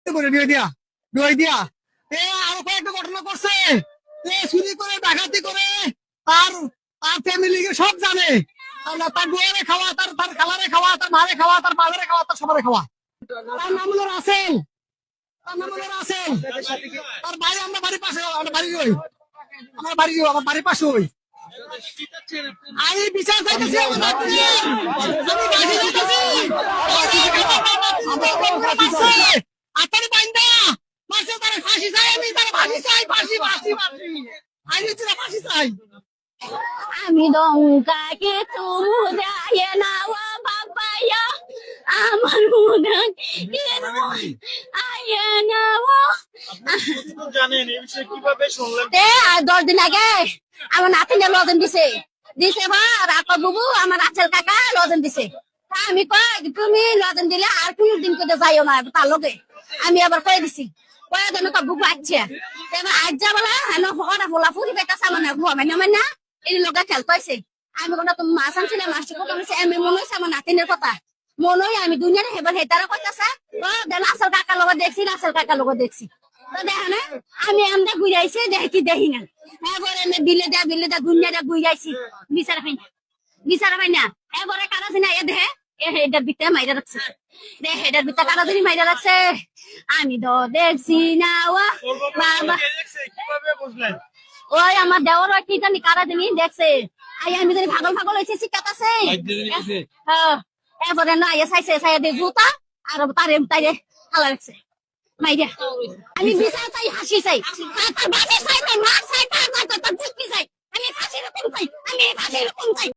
করে দিয়ে দিয়া ডুয়াই দিয়া আরো কয়েকটা ঘটনা করছে। চুরি করে ডাকাতি করে তার তার ফ্যামিলিকে সব জানে। তার বউরে খাওয়া, তার তার খালারে খাওয়া, তার মারে খাওয়া, তার বাবারে খাওয়া, তার সবারে খাওয়া। তার নাম হলো রাসেল। তার নাম হলো রাসেল। তার বাড়ি আমরা বাড়ির পাশে, আমার বাড়ি ওই আমার বাড়ির পাশে ওই। আমি বিচার চাইতেছি আমার নাতনির। আমি বাড়ি যাইতেছি। আতারে বাইন্দা মাসে তারে ফাঁসি চাই, আমি তারে ফাঁসি চাই, ফাঁসি ফাঁসি ফাঁসি আমি তারে ফাঁসি চাই। আমি দংকাকে তুমু দেয় না ও বাবায়া আমার মুদান কেন আয় না ও জানেন এই বিষয়ে কিভাবে শুনলেন? 10 দিন আগে আমার নাতিনে লজেন দিছে বা রাখো বুবু আমার আচল কাকা লজেন দিছে। আমি কই তুমি লজেন দিলে আর কোন দিন করে যাইও না তার লগে। আমি আবার কই দিছি কই দেন তো বুবু আচ্ছা এবার আজ যাবলা হেন হড়া ফলা ফুরি বেটা সামনে ঘুয়া মানে না এই লোক খেলতেছে। আমি কোনো তুমি মাছ আনছিলে মাছটা কত বলেছে আমি মনে হয়েছে আমার নাতিনের কথা মনে হয় আমি দুনিয়ার হেবার হেতারা কইতাছে ও দেন আসল কাকার লগত দেখছি আসল কাকার লগত দেখছি তো দেখে না আমি আমরা ঘুরাইছি দেখি দেখি না এবারে আমি বিলে দা দুনিয়াটা ঘুরাইছি বিচারা পাই না এবারে কারা না এ দেহে এ হেডার বিতে মাইরা রাখছে দে হেডার বিতে কারা ধরি মাইরা রাখছে আমি তো দেখছি না ও বাবা কিভাবে বুঝলেন? ওই আমার দেওয়ার কি জানি কারা জানি দেখছে আই আমি জানি ভাগল হয়েছে শিকাতাছে হ্যাঁ এবারে না এ সাইছে সাইয়া দে জুতা আর তারে তাইরে হালা রাখছে মাইরা আমি বিচার চাই হাসি চাই তার বাসি চাই তার মা চাই তার চাই আমি ফাঁসি রকম চাই আমি ফাঁসি রকম চাই।